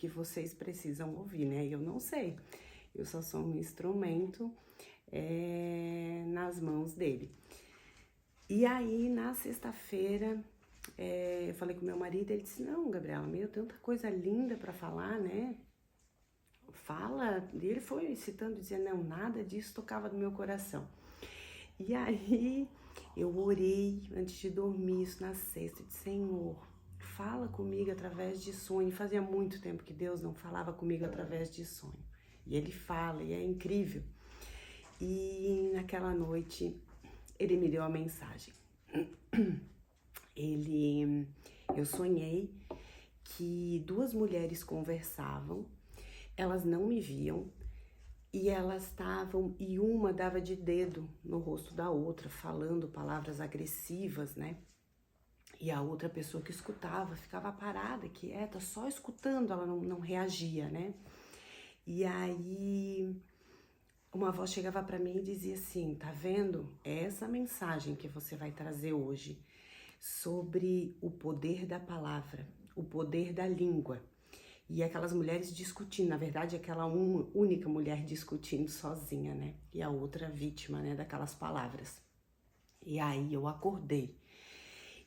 que vocês precisam ouvir, né? Eu não sei, eu só sou um instrumento nas mãos dele. E aí, na sexta-feira, eu falei com meu marido, ele disse, não, Gabriela, tanta coisa linda para falar, né? Fala, e ele foi citando, dizendo, não, nada disso tocava no meu coração. E aí, eu orei antes de dormir, isso na sexta, de Senhor, fala comigo através de sonho. Fazia muito tempo que Deus não falava comigo através de sonho. E ele fala, e é incrível. E naquela noite, ele me deu a mensagem. Eu sonhei que duas mulheres conversavam, elas não me viam, e elas estavam, e uma dava de dedo no rosto da outra, falando palavras agressivas, né? E a outra pessoa que escutava ficava parada, quieta, só escutando, ela não reagia, né? E aí uma voz chegava para mim e dizia assim, tá vendo? É essa mensagem que você vai trazer hoje sobre o poder da palavra, o poder da língua. E aquelas mulheres discutindo, na verdade, aquela única mulher discutindo sozinha, né? E a outra vítima, né, daquelas palavras. E aí eu acordei.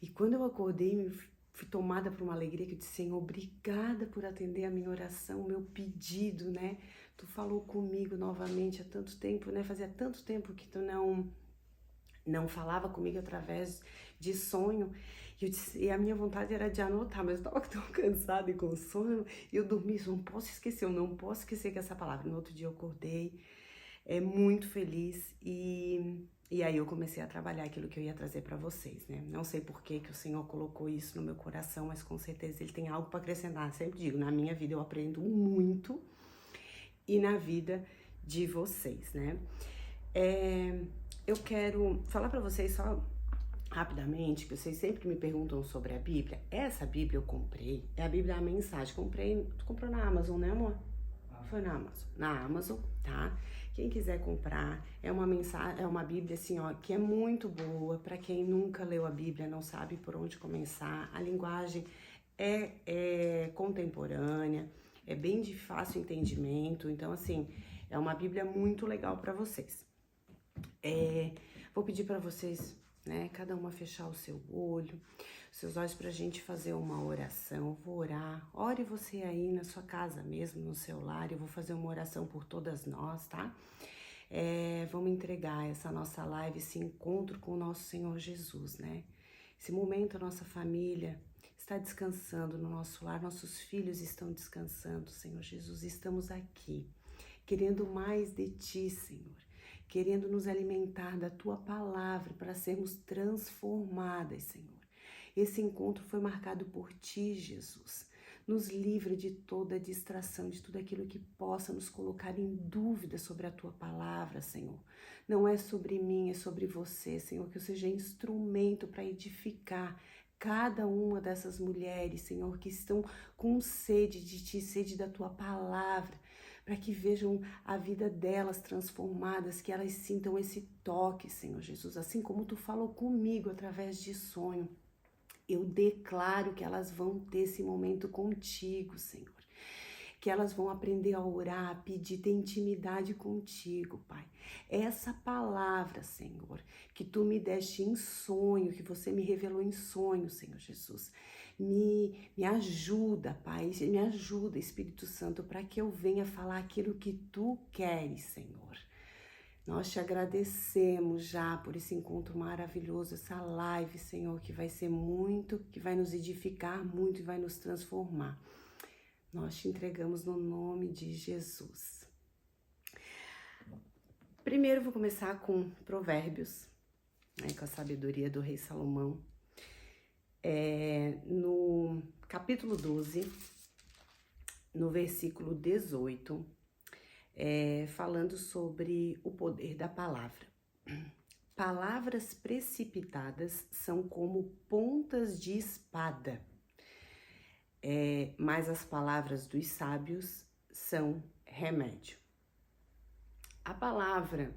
E quando eu acordei, fui tomada por uma alegria que eu disse, Senhor, obrigada por atender a minha oração, o meu pedido, né? Tu falou comigo novamente há tanto tempo, né? Fazia tanto tempo que tu não falava comigo através de sonho. E a minha vontade era de anotar, mas eu estava tão cansada e com sono, e eu dormi, eu não posso esquecer que essa palavra. No outro dia eu acordei, muito feliz, e aí eu comecei a trabalhar aquilo que eu ia trazer para vocês, né? Não sei por que o Senhor colocou isso no meu coração, mas com certeza Ele tem algo para acrescentar. Sempre digo, na minha vida eu aprendo muito, e na vida de vocês, né? Eu quero falar para vocês só rapidamente, que vocês sempre me perguntam sobre a Bíblia. Essa Bíblia eu comprei, é a Bíblia da Mensagem. Tu comprou na Amazon, né, amor? Foi na Amazon. Na Amazon, tá? Quem quiser comprar, é uma Bíblia assim, ó, que é muito boa para quem nunca leu a Bíblia, não sabe por onde começar. A linguagem é contemporânea, é bem de fácil entendimento. Então, assim, é uma Bíblia muito legal para vocês. Vou pedir para vocês, né, cada uma fechar o seu olho, seus olhos, pra gente fazer uma oração. Vou orar, ore você aí na sua casa mesmo, no seu lar, eu vou fazer uma oração por todas nós, tá? Vamos entregar essa nossa live, esse encontro com o nosso Senhor Jesus, né? Esse momento a nossa família está descansando no nosso lar, nossos filhos estão descansando, Senhor Jesus, estamos aqui, querendo mais de Ti, Senhor, querendo nos alimentar da Tua palavra para sermos transformadas, Senhor. Esse encontro foi marcado por Ti, Jesus. Nos livra de toda distração, de tudo aquilo que possa nos colocar em dúvida sobre a Tua palavra, Senhor. Não é sobre mim, é sobre Você, Senhor, que eu seja instrumento para edificar cada uma dessas mulheres, Senhor, que estão com sede de Ti, sede da Tua palavra, para que vejam a vida delas transformadas, que elas sintam esse toque, Senhor Jesus, assim como Tu falou comigo através de sonho. Eu declaro que elas vão ter esse momento contigo, Senhor. Que elas vão aprender a orar, a pedir, ter intimidade contigo, Pai. Essa palavra, Senhor, que Tu me deste em sonho, que Você me revelou em sonho, Senhor Jesus. Me ajuda, Pai, me ajuda, Espírito Santo, para que eu venha falar aquilo que Tu queres, Senhor. Nós te agradecemos já por esse encontro maravilhoso, essa live, Senhor, que vai ser muito, que vai nos edificar muito e vai nos transformar. Nós te entregamos no nome de Jesus. Primeiro vou começar com Provérbios, né, com a sabedoria do rei Salomão. No capítulo 12, no versículo 18, falando sobre o poder da palavra. Palavras precipitadas são como pontas de espada, mas as palavras dos sábios são remédio. A palavra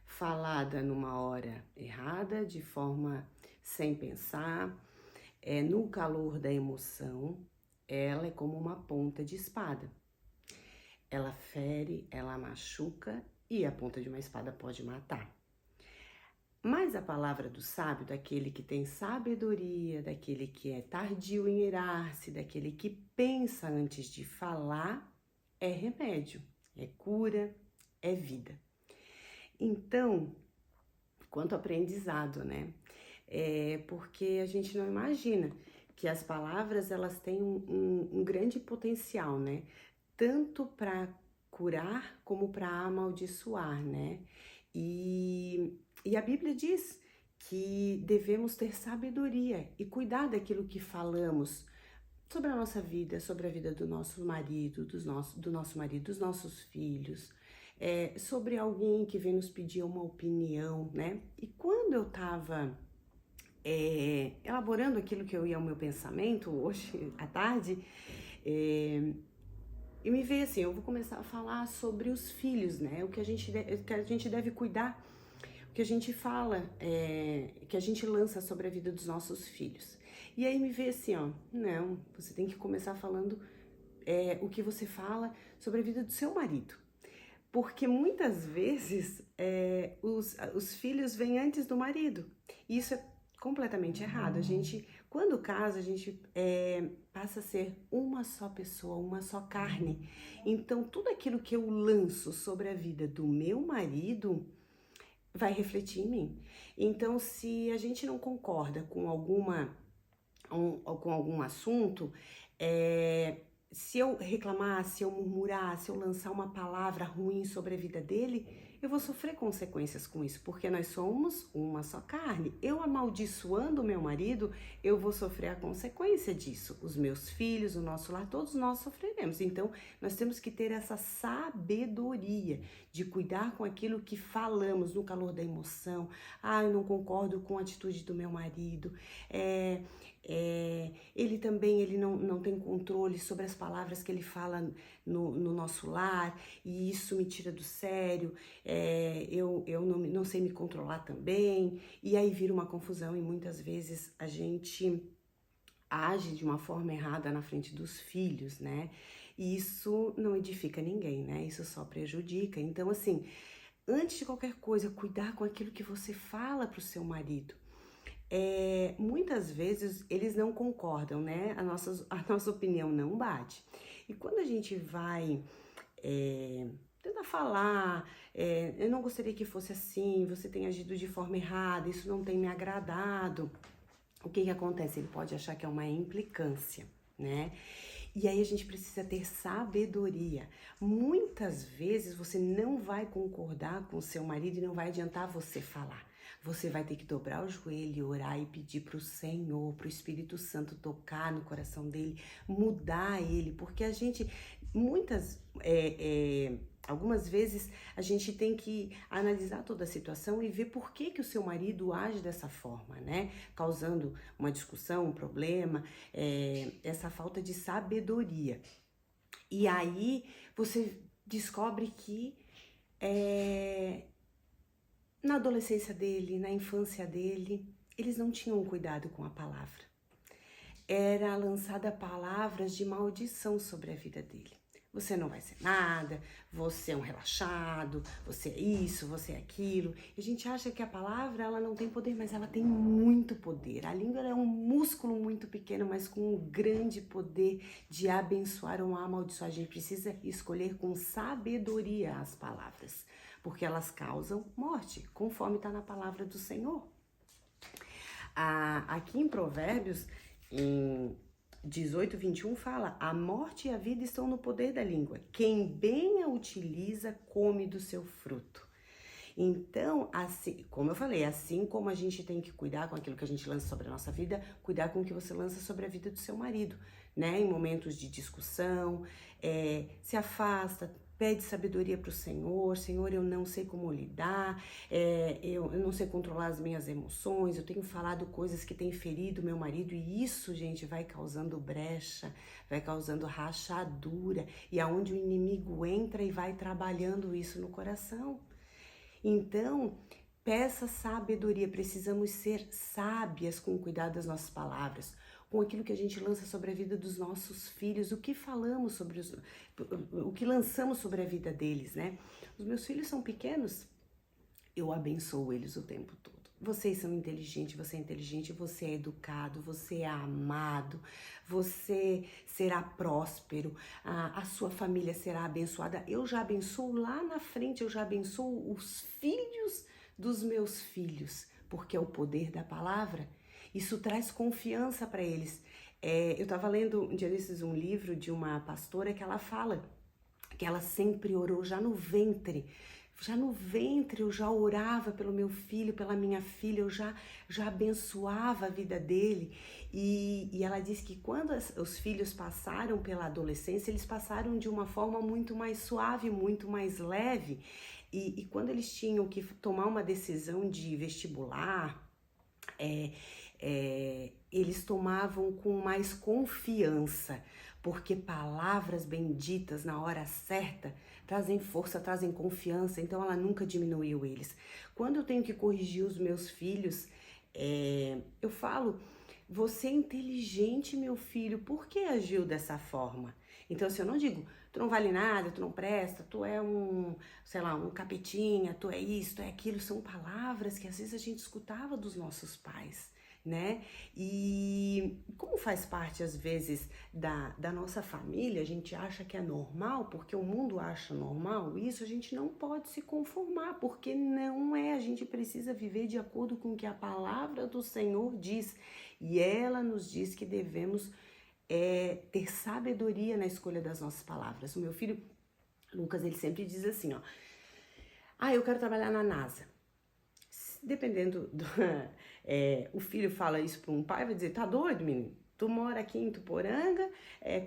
falada numa hora errada, de forma sem pensar, no calor da emoção, ela é como uma ponta de espada. Ela fere, ela machuca e a ponta de uma espada pode matar. Mas a palavra do sábio, daquele que tem sabedoria, daquele que é tardio em irar-se, daquele que pensa antes de falar, é remédio, é cura, é vida. Então, quanto aprendizado, né? Porque a gente não imagina que as palavras elas têm um grande potencial, né? Tanto para curar como para amaldiçoar, né? E a Bíblia diz que devemos ter sabedoria e cuidar daquilo que falamos sobre a nossa vida, sobre a vida do nosso marido, do nosso marido, dos nossos filhos, sobre alguém que vem nos pedir uma opinião, né? E quando eu estava elaborando aquilo que eu ia ao meu pensamento hoje à tarde, e me veio assim, eu vou começar a falar sobre os filhos, né? O que a gente deve cuidar, o que a gente fala, que a gente lança sobre a vida dos nossos filhos. E aí me veio assim, ó, não, você tem que começar falando o que você fala sobre a vida do seu marido. Porque muitas vezes os filhos vêm antes do marido. E isso é completamente errado. A gente, quando casa, a gente passa a ser uma só pessoa, uma só carne. Então, tudo aquilo que eu lanço sobre a vida do meu marido vai refletir em mim. Então, se a gente não concorda com com algum assunto, se eu reclamar, se eu murmurar, se eu lançar uma palavra ruim sobre a vida dele, eu vou sofrer consequências com isso, porque nós somos uma só carne. Eu amaldiçoando o meu marido, eu vou sofrer a consequência disso. Os meus filhos, o nosso lar, todos nós sofreremos. Então, nós temos que ter essa sabedoria de cuidar com aquilo que falamos no calor da emoção. Ah, eu não concordo com a atitude do meu marido. Ele também não tem controle sobre as palavras que ele fala no nosso lar, e isso me tira do sério. Eu não sei me controlar também, e aí vira uma confusão, e muitas vezes a gente age de uma forma errada na frente dos filhos, né? E isso não edifica ninguém, né? Isso só prejudica. Então, assim, antes de qualquer coisa, cuidar com aquilo que você fala para o seu marido. Muitas vezes eles não concordam, né? A nossa opinião não bate. E quando a gente vai tentar falar, eu não gostaria que fosse assim, você tem agido de forma errada, isso não tem me agradado, o que acontece? Ele pode achar que é uma implicância, né? E aí a gente precisa ter sabedoria. Muitas vezes você não vai concordar com o seu marido e não vai adiantar você falar. Você vai ter que dobrar o joelho, orar e pedir para o Senhor, para o Espírito Santo tocar no coração dele, mudar ele, porque a gente, algumas vezes a gente tem que analisar toda a situação e ver por que o seu marido age dessa forma, né? Causando uma discussão, um problema, essa falta de sabedoria. E aí você descobre que na adolescência dele, na infância dele, eles não tinham cuidado com a palavra. Era lançada palavras de maldição sobre a vida dele. Você não vai ser nada, você é um relaxado, você é isso, você é aquilo. E a gente acha que a palavra ela não tem poder, mas ela tem muito poder. A língua é um músculo muito pequeno, mas com um grande poder de abençoar ou amaldiçoar. A gente precisa escolher com sabedoria as palavras, porque elas causam morte, conforme está na palavra do Senhor. Aqui em Provérbios, em 18:21 fala: a morte e a vida estão no poder da língua. Quem bem a utiliza, come do seu fruto. Então, assim, como eu falei, assim como a gente tem que cuidar com aquilo que a gente lança sobre a nossa vida, cuidar com o que você lança sobre a vida do seu marido, né? Em momentos de discussão, se afasta, pede sabedoria para o Senhor. Senhor, eu não sei como lidar, eu não sei controlar as minhas emoções, eu tenho falado coisas que têm ferido meu marido, e isso, gente, vai causando brecha, vai causando rachadura, e aonde o inimigo entra e vai trabalhando isso no coração. Então, peça sabedoria, precisamos ser sábias com o cuidado das nossas palavras. com aquilo que a gente lança sobre a vida dos nossos filhos, o que falamos sobre o que lançamos sobre a vida deles, né? Os meus filhos são pequenos, eu abençoo eles o tempo todo. Vocês são inteligentes, você é inteligente, você é educado, você é amado, você será próspero, a sua família será abençoada. Eu já abençoo lá na frente, eu já abençoo os filhos dos meus filhos, porque é o poder da palavra. Isso traz confiança para eles. Eu estava lendo um dia desses um livro de uma pastora que ela fala que ela sempre orou já no ventre. Já no ventre eu já orava pelo meu filho, pela minha filha, eu já abençoava a vida dele. E ela disse que quando os filhos passaram pela adolescência, eles passaram de uma forma muito mais suave, muito mais leve. E quando eles tinham que tomar uma decisão de vestibular, eles tomavam com mais confiança, porque palavras benditas na hora certa trazem força, trazem confiança, então ela nunca diminuiu eles. Quando eu tenho que corrigir os meus filhos, eu falo, você é inteligente, meu filho, por que agiu dessa forma? Então, assim, eu não digo, tu não vale nada, tu não presta, tu é sei lá, um capetinha, tu é isso, tu é aquilo, são palavras que às vezes a gente escutava dos nossos pais, né? E como faz parte, às vezes, da nossa família, a gente acha que é normal, porque o mundo acha normal, isso a gente não pode se conformar, porque não é, a gente precisa viver de acordo com o que a palavra do Senhor diz, e ela nos diz que devemos ter sabedoria na escolha das nossas palavras. O meu filho, Lucas, ele sempre diz assim, ó, eu quero trabalhar na NASA. Dependendo o filho fala isso para um pai, vai dizer, tá doido, menino? Tu mora aqui em Tuporanga,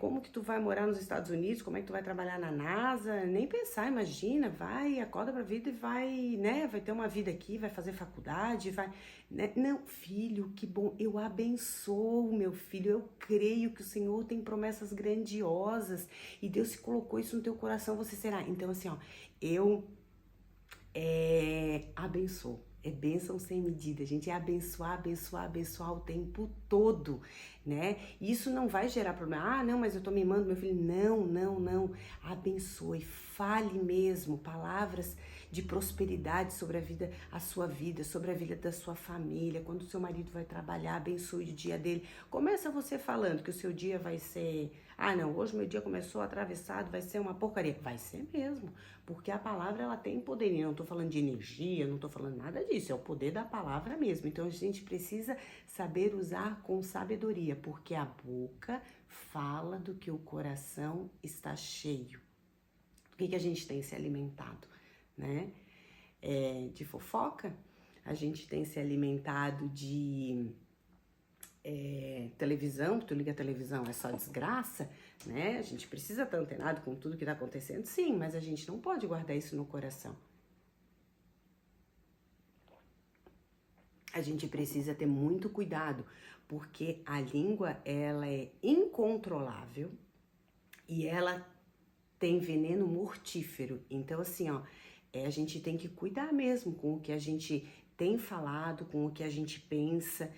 como que tu vai morar nos Estados Unidos, como é que tu vai trabalhar na NASA? Nem pensar, imagina, vai, acorda pra vida e vai, né, vai ter uma vida aqui, vai fazer faculdade, vai, né? Não, filho, que bom, eu abençoo meu filho, eu creio que o Senhor tem promessas grandiosas e Deus se colocou isso no teu coração, você será. Então, assim, ó, eu abençoo. É bênção sem medida, a gente é abençoar, abençoar, abençoar o tempo todo, né? Isso não vai gerar problema. Não, mas eu tô mimando meu filho. Não, não, não. Abençoe, fale mesmo palavras de prosperidade sobre a sua vida, sobre a vida da sua família. Quando o seu marido vai trabalhar, abençoe o dia dele. Começa você falando que o seu dia vai ser... não, hoje meu dia começou atravessado, vai ser uma porcaria. Vai ser mesmo, porque a palavra, ela tem poder. Eu não tô falando de energia, não tô falando nada disso, é o poder da palavra mesmo. Então a gente precisa saber usar com sabedoria, porque a boca fala do que o coração está cheio. Do que a gente tem se alimentado, né? De fofoca, a gente tem se alimentado de televisão, tu liga a televisão, é só desgraça, né? A gente precisa estar antenado com tudo que tá acontecendo, sim, mas a gente não pode guardar isso no coração. A gente precisa ter muito cuidado, porque a língua, ela é incontrolável e ela tem veneno mortífero. Então, assim, ó, a gente tem que cuidar mesmo com o que a gente tem falado, com o que a gente pensa,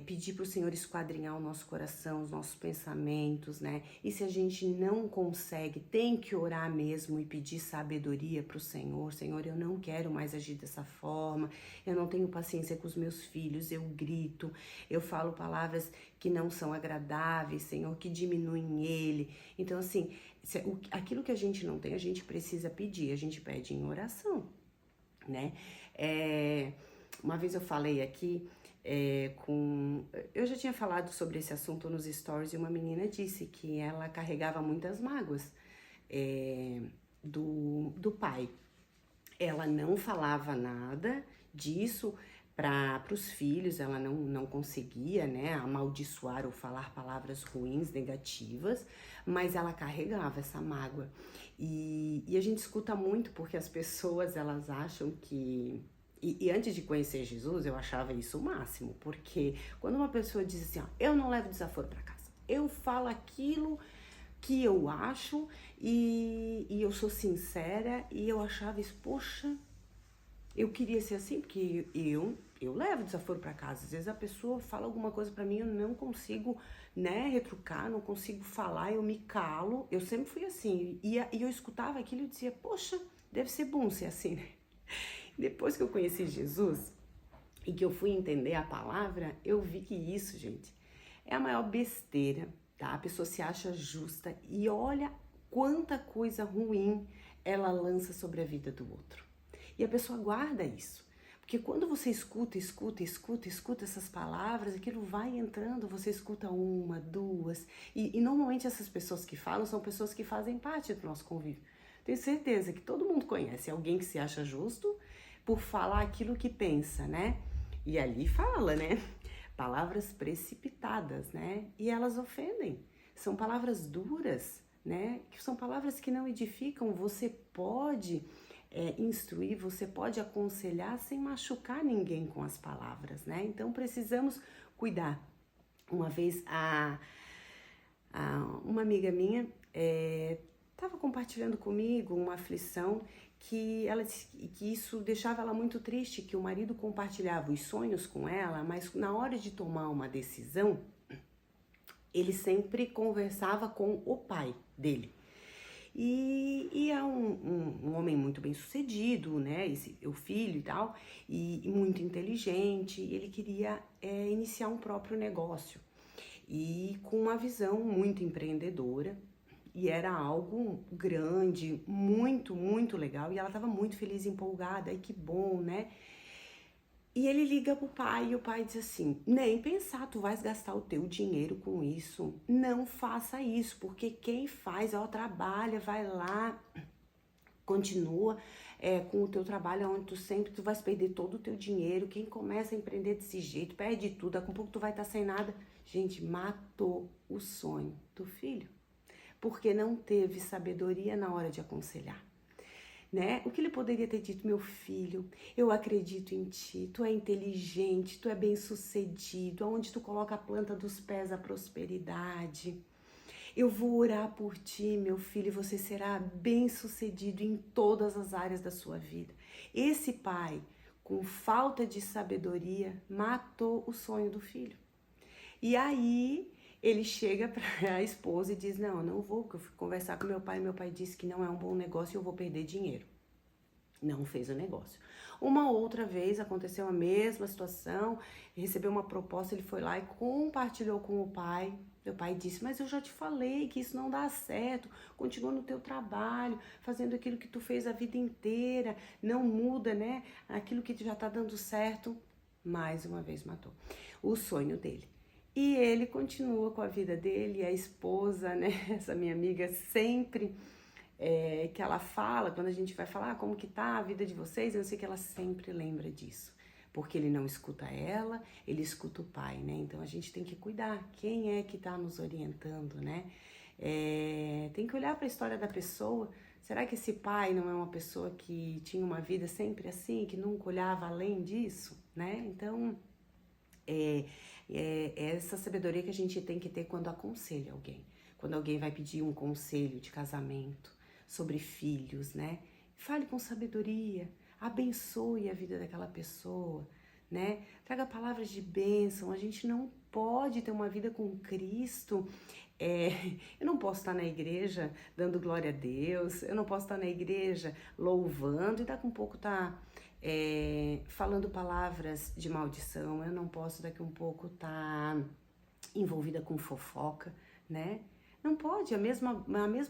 pedir para o Senhor esquadrinhar o nosso coração, os nossos pensamentos, né? E se a gente não consegue, tem que orar mesmo e pedir sabedoria para o Senhor. Senhor, eu não quero mais agir dessa forma, eu não tenho paciência com os meus filhos, eu grito, eu falo palavras que não são agradáveis, Senhor, que diminuem ele. Então, assim, aquilo que a gente não tem, a gente precisa pedir, a gente pede em oração, né? Uma vez eu falei aqui eu já tinha falado sobre esse assunto nos stories e uma menina disse que ela carregava muitas mágoas do pai. Ela não falava nada disso para os filhos, ela não conseguia, né, amaldiçoar ou falar palavras ruins, negativas, mas ela carregava essa mágoa. E a gente escuta muito porque as pessoas, elas acham que... E antes de conhecer Jesus, eu achava isso o máximo, porque quando uma pessoa diz assim, eu não levo desaforo para casa, eu falo aquilo que eu acho e eu sou sincera, e eu achava isso, poxa, eu queria ser assim, porque eu eu levo desaforo para casa. Às vezes a pessoa fala alguma coisa para mim, eu não consigo, né, retrucar, não consigo falar, eu me calo. Eu sempre fui assim. E eu escutava aquilo e dizia, poxa, deve ser bom ser assim, né? Depois que eu conheci Jesus e que eu fui entender a palavra, eu vi que isso, gente, é a maior besteira, tá? A pessoa se acha justa e olha quanta coisa ruim ela lança sobre a vida do outro. E a pessoa guarda isso. Porque quando você escuta essas palavras, aquilo vai entrando, você escuta uma, duas. E normalmente essas pessoas que falam são pessoas que fazem parte do nosso convívio. Tenho certeza que todo mundo conhece alguém que se acha justo por falar aquilo que pensa, né? E ali fala, né? Palavras precipitadas, né? E elas ofendem. São palavras duras, né? Que são palavras que não edificam. Você pode instruir, você pode aconselhar sem machucar ninguém com as palavras, né? Então precisamos cuidar. Uma vez uma amiga minha estava compartilhando comigo uma aflição que ela disse que isso deixava ela muito triste, que o marido compartilhava os sonhos com ela, mas na hora de tomar uma decisão, ele sempre conversava com o pai dele. E é um homem muito bem sucedido, né? O filho e tal, e muito inteligente. Ele queria iniciar um próprio negócio e com uma visão muito empreendedora. E era algo grande, muito, muito legal. E ela estava muito feliz, empolgada. E que bom, né? E ele liga pro pai e o pai diz assim, nem pensar, tu vais gastar o teu dinheiro com isso. Não faça isso, porque quem faz, trabalha, vai lá, continua com o teu trabalho onde tu vais perder todo o teu dinheiro. Quem começa a empreender desse jeito, perde tudo, daqui a pouco tu vai estar sem nada. Gente, matou o sonho do filho, porque não teve sabedoria na hora de aconselhar. Né? O que ele poderia ter dito, meu filho, eu acredito em ti, tu é inteligente, tu é bem-sucedido, aonde tu coloca a planta dos pés a prosperidade. Eu vou orar por ti, meu filho, e você será bem-sucedido em todas as áreas da sua vida. Esse pai, com falta de sabedoria, matou o sonho do filho. E aí ele chega para a esposa e diz, não vou, porque eu fui conversar com meu pai disse que não é um bom negócio e eu vou perder dinheiro. Não fez o negócio. Uma outra vez aconteceu a mesma situação, recebeu uma proposta, ele foi lá e compartilhou com o pai. Meu pai disse, mas eu já te falei que isso não dá certo, continua no teu trabalho, fazendo aquilo que tu fez a vida inteira, não muda, né, aquilo que já tá dando certo. Mais uma vez matou o sonho dele. E ele continua com a vida dele, a esposa, né, essa minha amiga sempre que ela fala, quando a gente vai falar como que tá a vida de vocês, eu sei que ela sempre lembra disso. Porque ele não escuta ela, ele escuta o pai, né? Então a gente tem que cuidar. Quem é que tá nos orientando, né? Tem que olhar para a história da pessoa. Será que esse pai não é uma pessoa que tinha uma vida sempre assim, que nunca olhava além disso, né? Então, é essa sabedoria que a gente tem que ter quando aconselha alguém. Quando alguém vai pedir um conselho de casamento, sobre filhos, né? Fale com sabedoria, abençoe a vida daquela pessoa, né? Traga palavras de bênção. A gente não pode ter uma vida com Cristo. Eu não posso estar na igreja dando glória a Deus, eu não posso estar na igreja louvando e daqui a um pouco estar falando palavras de maldição, eu não posso daqui a um pouco estar envolvida com fofoca, né? Não pode, a mesma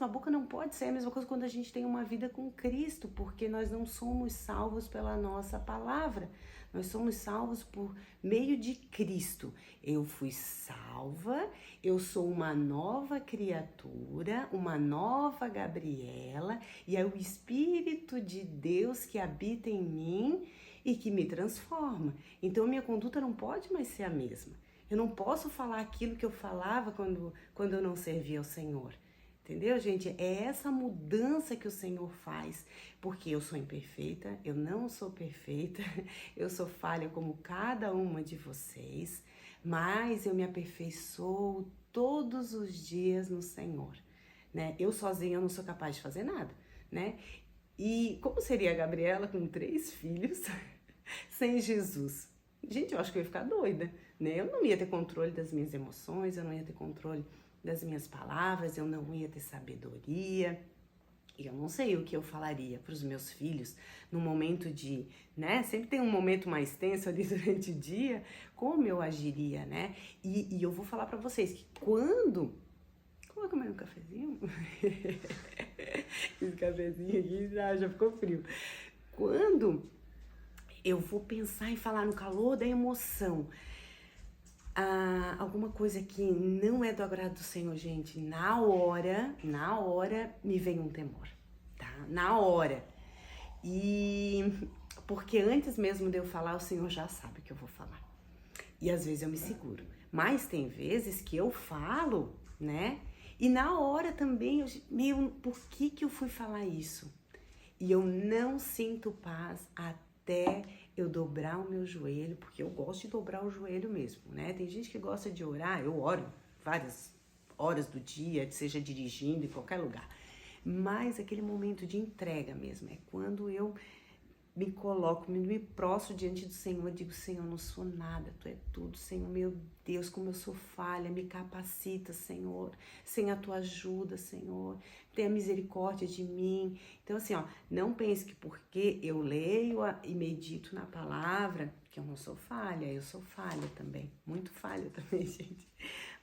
boca não pode ser a mesma coisa quando a gente tem uma vida com Cristo, porque nós não somos salvos pela nossa palavra, nós somos salvos por meio de Cristo. Eu fui salva, eu sou uma nova criatura, uma nova Gabriela, e é o Espírito de Deus que habita em mim e que me transforma. Então minha conduta não pode mais ser a mesma. Eu não posso falar aquilo que eu falava quando eu não servia ao Senhor. Entendeu, gente? É essa mudança que o Senhor faz. Porque eu sou imperfeita, eu não sou perfeita, eu sou falha como cada uma de vocês, mas eu me aperfeiçoo todos os dias no Senhor, né? Eu sozinha eu não sou capaz de fazer nada, né? E como seria a Gabriela com 3 filhos sem Jesus? Gente, eu acho que eu ia ficar doida, né? Eu não ia ter controle das minhas emoções, eu não ia ter controle das minhas palavras, eu não ia ter sabedoria. E eu não sei o que eu falaria para os meus filhos no momento de, né? Sempre tem um momento mais tenso ali durante o dia, como eu agiria, né? E eu vou falar para vocês que quando... Vou comer um cafezinho? Esse cafezinho aqui já ficou frio. Quando eu vou pensar em falar no calor da emoção, alguma coisa que não é do agrado do Senhor, gente, na hora me vem um temor, tá? Na hora. E porque antes mesmo de eu falar, o Senhor já sabe o que eu vou falar. E às vezes eu me seguro. Mas tem vezes que eu falo, né? E na hora também, por que eu fui falar isso? E eu não sinto paz até eu dobrar o meu joelho, porque eu gosto de dobrar o joelho mesmo, né? Tem gente que gosta de orar, eu oro várias horas do dia, seja dirigindo em qualquer lugar. Mas aquele momento de entrega mesmo, é quando eu me coloco, me prostro diante do Senhor, digo, Senhor, eu não sou nada, Tu é tudo, Senhor, meu Deus, como eu sou falha, me capacita, Senhor, sem a Tua ajuda, Senhor, tenha misericórdia de mim. Então assim, ó, não pense que porque eu leio e medito na palavra, que eu não sou falha, eu sou falha também, muito falha também, gente,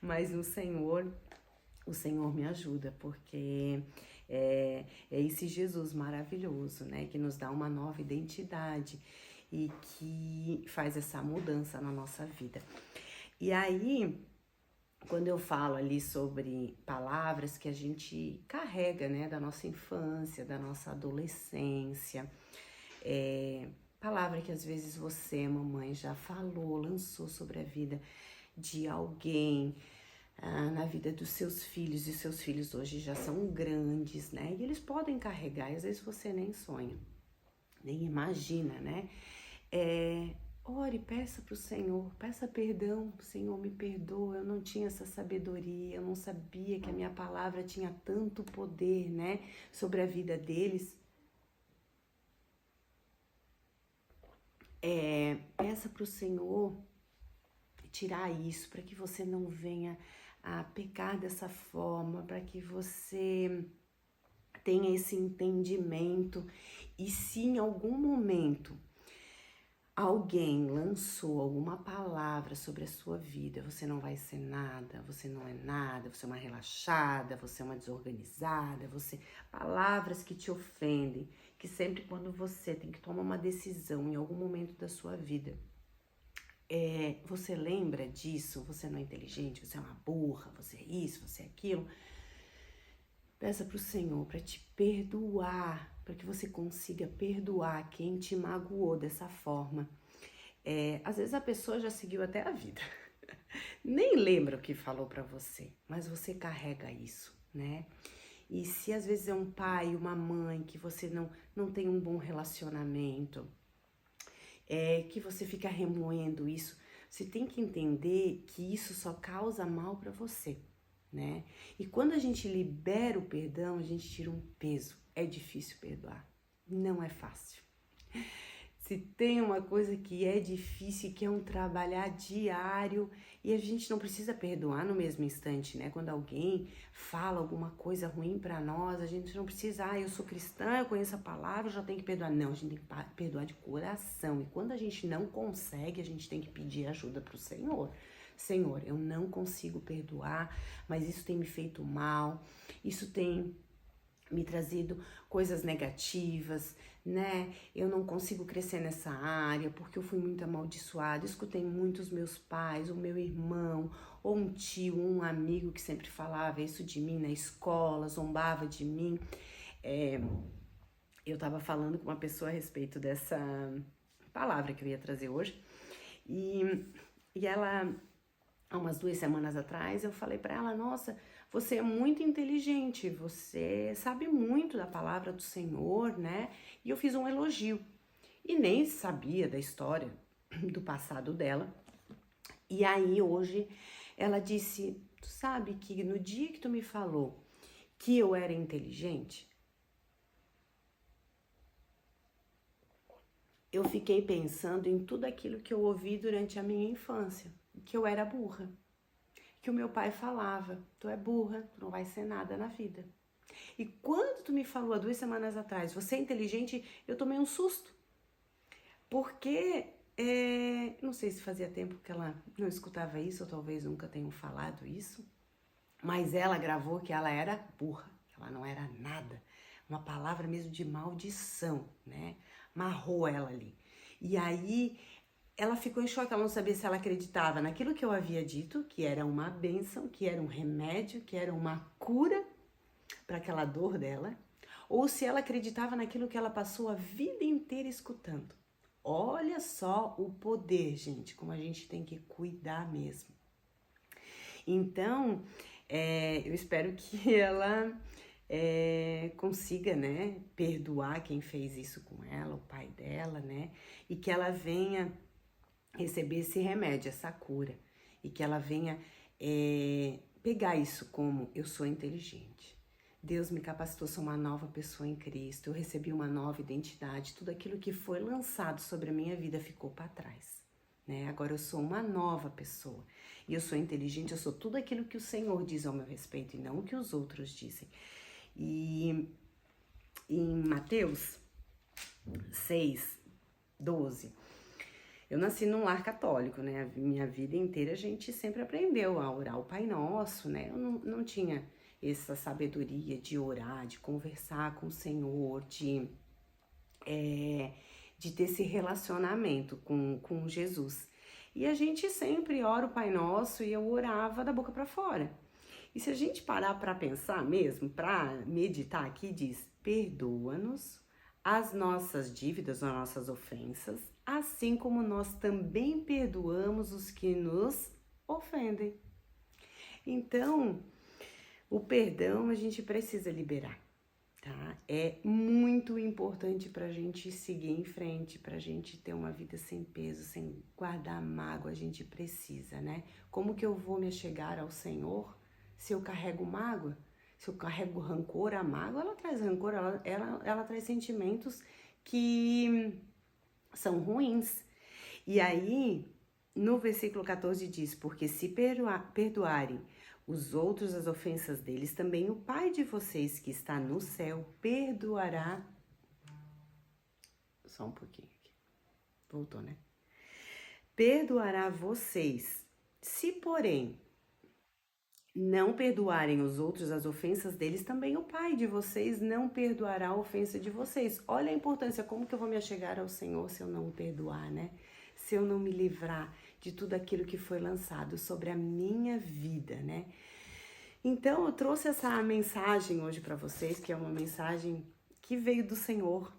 mas no Senhor, o Senhor me ajuda, porque é esse Jesus maravilhoso, né, que nos dá uma nova identidade e que faz essa mudança na nossa vida. E aí, quando eu falo ali sobre palavras que a gente carrega, né, da nossa infância, da nossa adolescência, palavra que às vezes você, mamãe, já falou, lançou sobre a vida de alguém, na vida dos seus filhos, e seus filhos hoje já são grandes, né? E eles podem carregar, e às vezes você nem sonha, nem imagina, né? Ore, peça para o Senhor, peça perdão, Senhor, me perdoa, eu não tinha essa sabedoria, eu não sabia que a minha palavra tinha tanto poder, né, sobre a vida deles. Peça para o Senhor tirar isso, para que você não venha a pecar dessa forma, para que você tenha esse entendimento. E se em algum momento alguém lançou alguma palavra sobre a sua vida, você não vai ser nada, você não é nada, você é uma relaxada, você é uma desorganizada, palavras que te ofendem, que sempre quando você tem que tomar uma decisão em algum momento da sua vida, você lembra disso, você não é inteligente, você é uma burra, você é isso, você é aquilo. Peça para o Senhor para te perdoar, para que você consiga perdoar quem te magoou dessa forma. Às vezes a pessoa já seguiu até a vida, nem lembra o que falou para você, mas você carrega isso, né? E se às vezes é um pai, uma mãe que você não tem um bom relacionamento, que você fica remoendo isso, você tem que entender que isso só causa mal para você, né? E quando a gente libera o perdão, a gente tira um peso. É difícil perdoar, não é fácil. Se tem uma coisa que é difícil, que é um trabalhar diário, e a gente não precisa perdoar no mesmo instante, né? Quando alguém fala alguma coisa ruim pra nós, a gente não precisa, eu sou cristã, eu conheço a palavra, eu já tenho que perdoar. Não, a gente tem que perdoar de coração. E quando a gente não consegue, a gente tem que pedir ajuda pro Senhor. Senhor, eu não consigo perdoar, mas isso tem me feito mal, isso tem me trazido coisas negativas, né? Eu não consigo crescer nessa área porque eu fui muito amaldiçoada. Escutei muitos meus pais, o meu irmão, ou um tio, um amigo que sempre falava isso de mim na escola, zombava de mim. Eu tava falando com uma pessoa a respeito dessa palavra que eu ia trazer hoje, e ela, há umas 2 semanas atrás, eu falei pra ela, nossa, você é muito inteligente, você sabe muito da palavra do Senhor, né? E eu fiz um elogio. E nem sabia da história do passado dela. E aí hoje ela disse, tu sabe que no dia que tu me falou que eu era inteligente, eu fiquei pensando em tudo aquilo que eu ouvi durante a minha infância, que eu era burra, que o meu pai falava, tu é burra, tu não vai ser nada na vida. E quando tu me falou há 2 semanas atrás, você é inteligente, eu tomei um susto, porque não sei se fazia tempo que ela não escutava isso, ou talvez nunca tenham falado isso, mas ela gravou que ela era burra, que ela não era nada, uma palavra mesmo de maldição, né? Amarrou ela ali. E aí ela ficou em choque, ela não sabia se ela acreditava naquilo que eu havia dito, que era uma bênção, que era um remédio, que era uma cura para aquela dor dela, ou se ela acreditava naquilo que ela passou a vida inteira escutando. Olha só o poder, gente, como a gente tem que cuidar mesmo. Então, eu espero que ela consiga, né, perdoar quem fez isso com ela, o pai dela, né, e que ela venha receber esse remédio, essa cura, e que ela venha pegar isso como eu sou inteligente. Deus me capacitou, sou uma nova pessoa em Cristo, eu recebi uma nova identidade, tudo aquilo que foi lançado sobre a minha vida ficou para trás, né? Agora eu sou uma nova pessoa, e eu sou inteligente, eu sou tudo aquilo que o Senhor diz ao meu respeito e não o que os outros dizem. E em Mateus 6:12, eu nasci num lar católico, né? A minha vida inteira a gente sempre aprendeu a orar o Pai Nosso, né? Eu não tinha essa sabedoria de orar, de conversar com o Senhor, de ter esse relacionamento com Jesus. E a gente sempre ora o Pai Nosso e eu orava da boca para fora. E se a gente parar para pensar mesmo, para meditar aqui, diz: perdoa-nos as nossas dívidas, as nossas ofensas, assim como nós também perdoamos os que nos ofendem. Então, o perdão a gente precisa liberar, tá? É muito importante pra gente seguir em frente, pra gente ter uma vida sem peso, sem guardar mágoa, a gente precisa, né? Como que eu vou me achegar ao Senhor se eu carrego mágoa? Se eu carrego rancor, a mágoa, ela traz rancor, ela traz sentimentos que são ruins. E aí, no versículo 14 diz: porque se perdoarem os outros as ofensas deles, também o Pai de vocês que está no céu perdoará. Só um pouquinho aqui. Voltou, né? Perdoará vocês. Se, porém, não perdoarem os outros as ofensas deles, também o Pai de vocês não perdoará a ofensa de vocês. Olha a importância, como que eu vou me achegar ao Senhor se eu não perdoar, né? Se eu não me livrar de tudo aquilo que foi lançado sobre a minha vida, né? Então eu trouxe essa mensagem hoje para vocês, que é uma mensagem que veio do Senhor,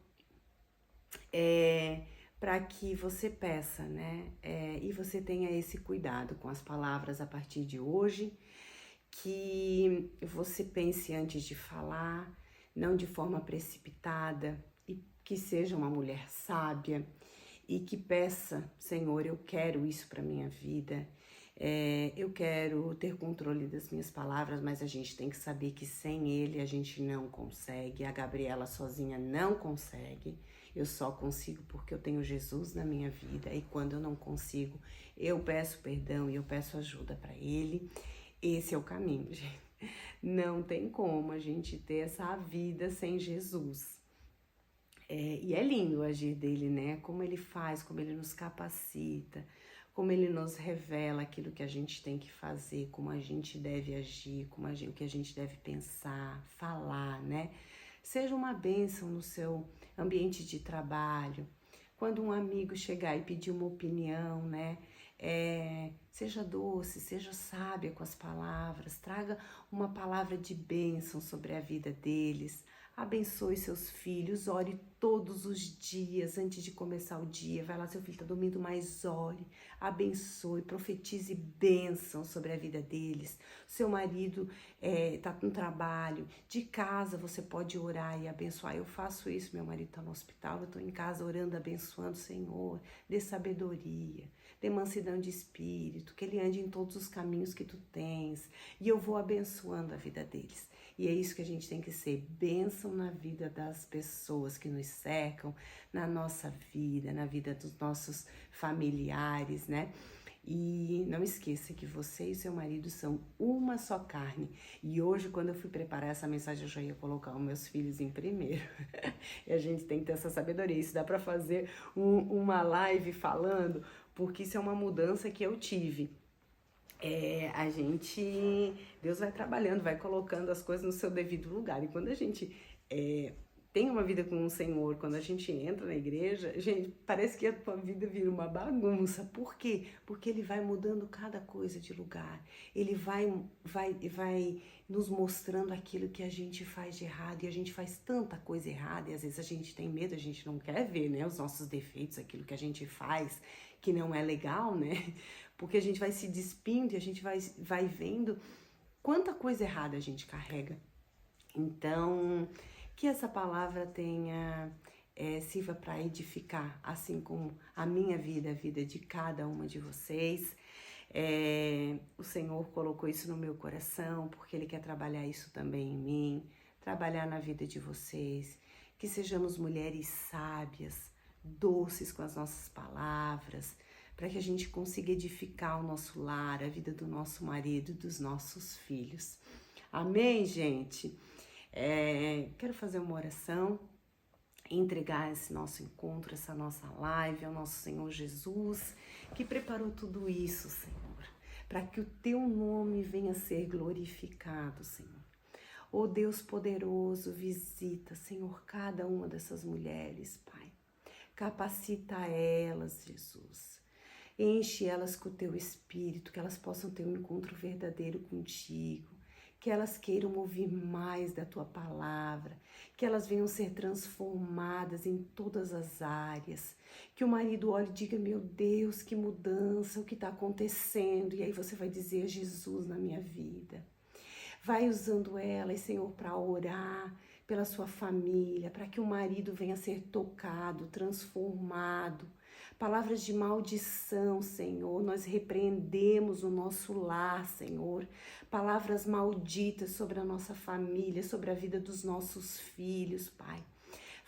para que você peça, né? E você tenha esse cuidado com as palavras a partir de hoje, que você pense antes de falar, não de forma precipitada, e que seja uma mulher sábia e que peça: Senhor, eu quero isso para minha vida. Eu quero ter controle das minhas palavras, mas a gente tem que saber que sem ele a gente não consegue. A Gabriela sozinha não consegue. Eu só consigo porque eu tenho Jesus na minha vida, e quando eu não consigo, eu peço perdão e eu peço ajuda para ele. Esse é o caminho, gente. Não tem como a gente ter essa vida sem Jesus. E é lindo o agir dele, né? Como ele faz, como ele nos capacita, como ele nos revela aquilo que a gente tem que fazer, como a gente deve agir, o que a gente deve pensar, falar, né? Seja uma bênção no seu ambiente de trabalho. Quando um amigo chegar e pedir uma opinião, né? Seja doce, seja sábia com as palavras, traga uma palavra de bênção sobre a vida deles. Abençoe seus filhos, ore todos os dias antes de começar o dia. Vai lá, seu filho está dormindo, mas ore, abençoe, profetize bênção sobre a vida deles. Seu marido está no trabalho, de casa você pode orar e abençoar. Eu faço isso, meu marido está no hospital, eu estou em casa orando, abençoando. Senhor, dê sabedoria, dê mansidão de espírito, que ele ande em todos os caminhos que tu tens, e eu vou abençoando a vida deles. E é isso que a gente tem que ser, bênção na vida das pessoas que nos cercam, na nossa vida, na vida dos nossos familiares, né? E não esqueça que você e seu marido são uma só carne. E hoje, quando eu fui preparar essa mensagem, eu já ia colocar os meus filhos em primeiro. E a gente tem que ter essa sabedoria. Isso dá para fazer uma live falando, porque isso é uma mudança que eu tive. Deus vai trabalhando, vai colocando as coisas no seu devido lugar. E quando a gente tem uma vida com o Senhor, quando a gente entra na igreja, gente, parece que a tua vida vira uma bagunça. Por quê? Porque Ele vai mudando cada coisa de lugar. Ele vai nos mostrando aquilo que a gente faz de errado. E a gente faz tanta coisa errada e às vezes a gente tem medo, a gente não quer ver, né, os nossos defeitos, aquilo que a gente faz que não é legal, né? Porque a gente vai se despindo e a gente vai vendo quanta coisa errada a gente carrega. Então, que essa palavra sirva para edificar, assim como a minha vida, a vida de cada uma de vocês. O Senhor colocou isso no meu coração, porque Ele quer trabalhar isso também em mim, trabalhar na vida de vocês, que sejamos mulheres sábias, doces com as nossas palavras, para que a gente consiga edificar o nosso lar, a vida do nosso marido, dos nossos filhos. Amém, gente? Quero fazer uma oração, entregar esse nosso encontro, essa nossa live ao nosso Senhor Jesus, que preparou tudo isso, Senhor, para que o Teu nome venha a ser glorificado, Senhor. Ó Deus poderoso, visita, Senhor, cada uma dessas mulheres, Pai. Capacita elas, Jesus. Enche elas com o Teu Espírito, que elas possam ter um encontro verdadeiro contigo, que elas queiram ouvir mais da Tua palavra, que elas venham ser transformadas em todas as áreas, que o marido olhe e diga, meu Deus, que mudança, o que está acontecendo? E aí você vai dizer, Jesus na minha vida. Vai usando elas, Senhor, para orar pela sua família, para que o marido venha a ser tocado, transformado. Palavras de maldição, Senhor, nós repreendemos o nosso lar, Senhor. Palavras malditas sobre a nossa família, sobre a vida dos nossos filhos, Pai.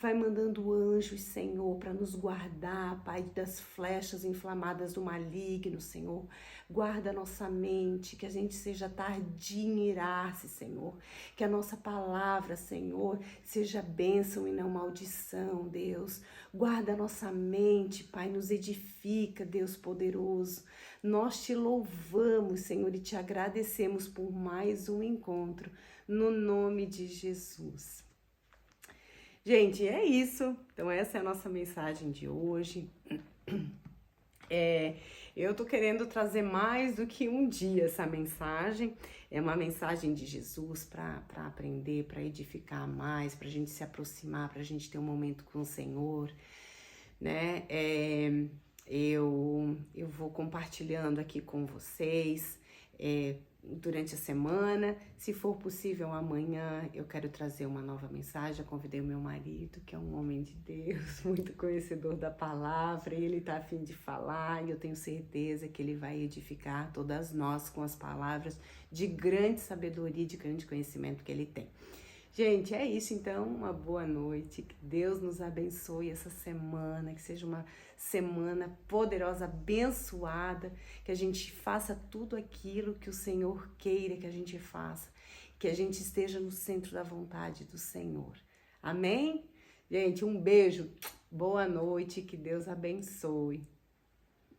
Vai mandando anjos, Senhor, para nos guardar, Pai, das flechas inflamadas do maligno, Senhor. Guarda a nossa mente, que a gente seja tardia em irar-se, Senhor. Que a nossa palavra, Senhor, seja bênção e não maldição, Deus. Guarda a nossa mente, Pai, nos edifica, Deus poderoso. Nós te louvamos, Senhor, e te agradecemos por mais um encontro, no nome de Jesus. Gente, é isso. Então essa é a nossa mensagem de hoje. Eu tô querendo trazer mais do que um dia essa mensagem. É uma mensagem de Jesus para aprender, para edificar mais, para a gente se aproximar, para a gente ter um momento com o Senhor, né? Eu vou compartilhando aqui com vocês durante a semana. Se for possível, amanhã eu quero trazer uma nova mensagem. Eu convidei o meu marido, que é um homem de Deus, muito conhecedor da palavra, e ele tá a fim de falar, e eu tenho certeza que ele vai edificar todas nós com as palavras de grande sabedoria, de grande conhecimento que ele tem. Gente, é isso então, uma boa noite, que Deus nos abençoe essa semana, que seja uma semana poderosa, abençoada, que a gente faça tudo aquilo que o Senhor queira que a gente faça, que a gente esteja no centro da vontade do Senhor. Amém? Gente, um beijo, boa noite, que Deus abençoe.